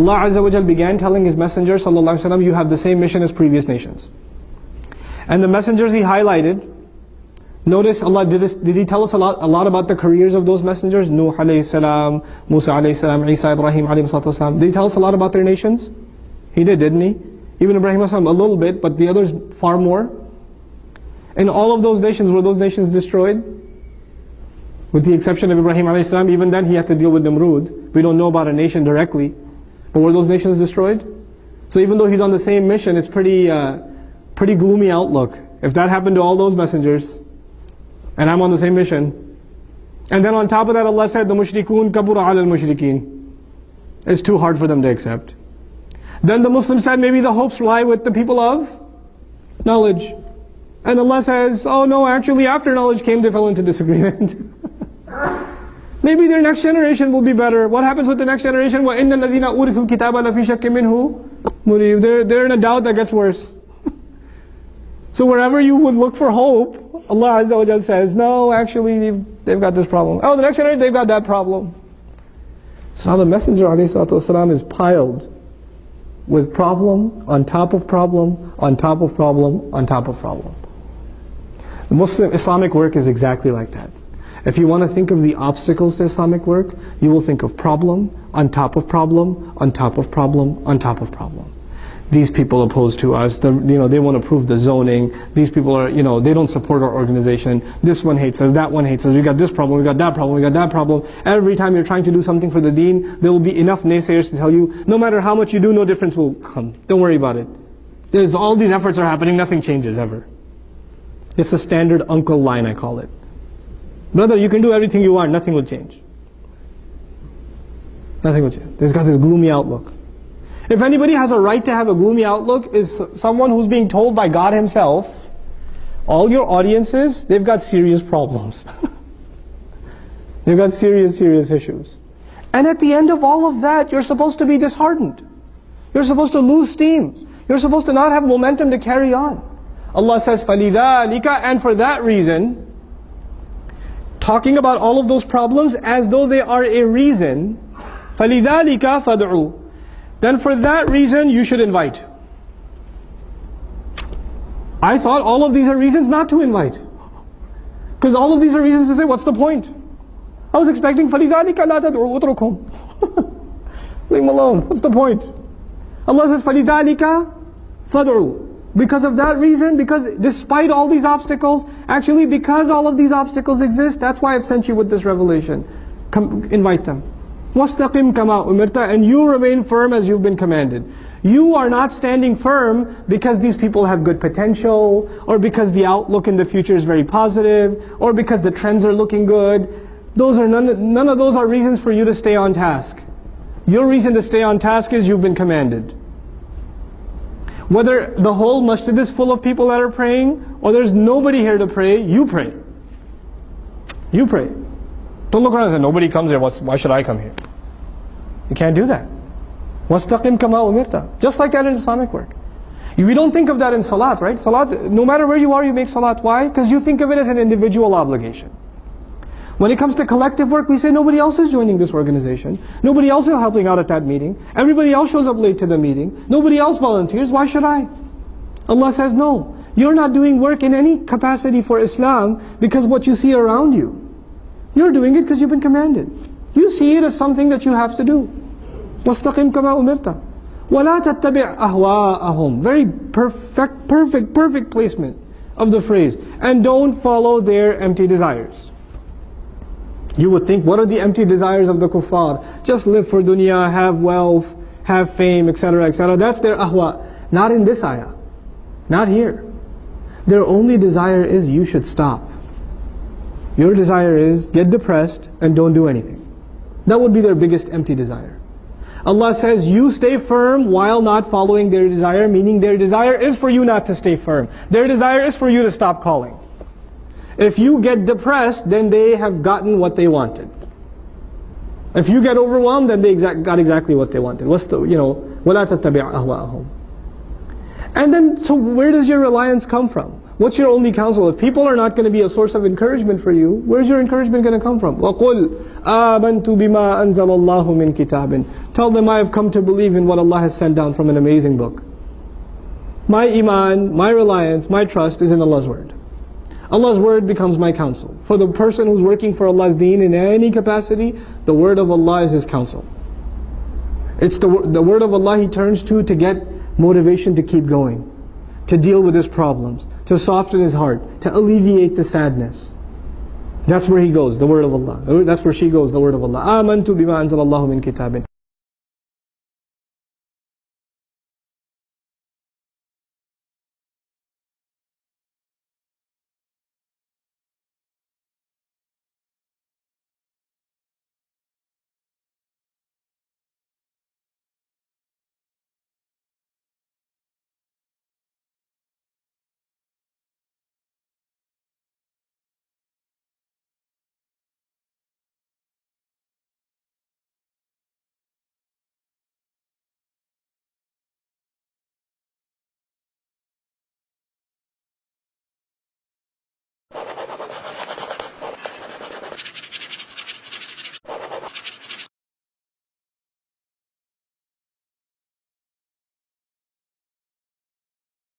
Allah Azza wa Jal began telling His Messenger sallallahu alaihi wasallam, you have the same mission as previous nations. And the messengers He highlighted, notice Allah did He tell us a lot about the careers of those messengers? Nuh alayhi salam, Musa alayhi salam, Isa, Ibrahim alayhi salam. Did He tell us a lot about their nations? He did, didn't He? Even Ibrahim alayhi salam a little bit, but the others far more. In all of those nations, were those nations destroyed? With the exception of Ibrahim alayhi salam, even then he had to deal with Namrud. We don't know about a nation directly. But were those nations destroyed? So even though he's on the same mission, it's pretty gloomy outlook. If that happened to all those messengers, and I'm on the same mission. And then on top of that, Allah said, the mushrikun kabura ala al-mushrikeen. It's too hard for them to accept. Then the Muslims said, maybe the hopes lie with the people of knowledge. And Allah says, oh no, actually after knowledge came, they fell into disagreement. Maybe their next generation will be better. What happens with the next generation? وَإِنَّ الَّذِينَ أُورِثُوا الْكِتَابَ لَفِي شَكٍّ مِّنْهُ مُرِيبٍ. They're in a doubt that gets worse. So wherever you would look for hope, Allah Azza wa Jal says, no, actually they've got this problem. Oh, the next generation, they've got that problem. So now the Messenger ﷺ is piled with problem on top of problem, on top of problem, on top of problem. The Muslim Islamic work is exactly like that. If you want to think of the obstacles to Islamic work, you will think of problem, on top of problem, on top of problem, on top of problem. These people oppose to us, they want to prove the zoning, these people are, they don't support our organization, this one hates us, that one hates us, we got this problem, we got that problem, we got that problem. Every time you're trying to do something for the deen, there will be enough naysayers to tell you, no matter how much you do, no difference will come. Don't worry about it. There's all these efforts are happening, nothing changes ever. It's the standard uncle line, I call it. Brother, you can do everything you want, nothing will change. Nothing will change. There's got this gloomy outlook. If anybody has a right to have a gloomy outlook, is someone who's being told by God Himself, all your audiences, they've got serious problems. They've got serious issues. And at the end of all of that, you're supposed to be disheartened. You're supposed to lose steam. You're supposed to not have momentum to carry on. Allah says, فَلِذَلِكَ, and for that reason, talking about all of those problems as though they are a reason, فَلِذَلِكَ فَادْعُوا, then for that reason you should invite. I thought all of these are reasons not to invite. Because all of these are reasons to say, what's the point? I was expecting, فَلِذَلِكَ لَا تَدْعُوا أُتْرُكُمْ. Leave them alone, what's the point? Allah says, فَلِذَلِكَ فَادْعُوا. Because of that reason, because despite all these obstacles, actually because all of these obstacles exist, that's why I've sent you with this revelation. Come, invite them. وَاسْتَقِمْ كَمَا أُمِرْتَ, and you remain firm as you've been commanded. You are not standing firm because these people have good potential, or because the outlook in the future is very positive, or because the trends are looking good. Those are none of those are reasons for you to stay on task. Your reason to stay on task is you've been commanded. Whether the whole masjid is full of people that are praying, or there's nobody here to pray, you pray. You pray. Don't look around and say, nobody comes here, why should I come here? You can't do that. وَاسْتَقِمْ كَمَا أُمِرْتَ. Just like that in Islamic work. We don't think of that in salat, right? Salat, no matter where you are, you make salat. Why? Because you think of it as an individual obligation. When it comes to collective work, we say nobody else is joining this organization. Nobody else is helping out at that meeting. Everybody else shows up late to the meeting. Nobody else volunteers. Why should I? Allah says, no. You're not doing work in any capacity for Islam because what you see around you. You're doing it because you've been commanded. You see it as something that you have to do. وَاسْتَقِمْ كَمَا أُمِرْتَ وَلَا تَتَّبِعْ أَهْوَاءَهُمْ. Very perfect placement of the phrase. And don't follow their empty desires. You would think, what are the empty desires of the kuffar? Just live for dunya, have wealth, have fame, etc., etc. That's their ahwa. Not in this ayah. Not here. Their only desire is you should stop. Your desire is get depressed and don't do anything. That would be their biggest empty desire. Allah says you stay firm while not following their desire, meaning their desire is for you not to stay firm. Their desire is for you to stop calling. If you get depressed, then they have gotten what they wanted. If you get overwhelmed, then they got exactly what they wanted. What's the, وَلَا تَتَّبِعْ أَهْوَاءَهُمْ. And then, so where does your reliance come from? What's your only counsel? If people are not going to be a source of encouragement for you, where's your encouragement going to come from? وَقُلْ آمَنْتُ بِمَا أَنزَلَ اللَّهُ مِنْ كِتَابٍ. Tell them I have come to believe in what Allah has sent down from an amazing book. My iman, my reliance, my trust is in Allah's word. Allah's word becomes my counsel. For the person who's working for Allah's deen in any capacity, the word of Allah is his counsel. It's the word of Allah he turns to get motivation to keep going, to deal with his problems, to soften his heart, to alleviate the sadness. That's where he goes, the word of Allah. That's where she goes, the word of Allah. آمَنْتُ بِمَا أَنزَلَ اللَّهُ مِنْ كِتَابٍ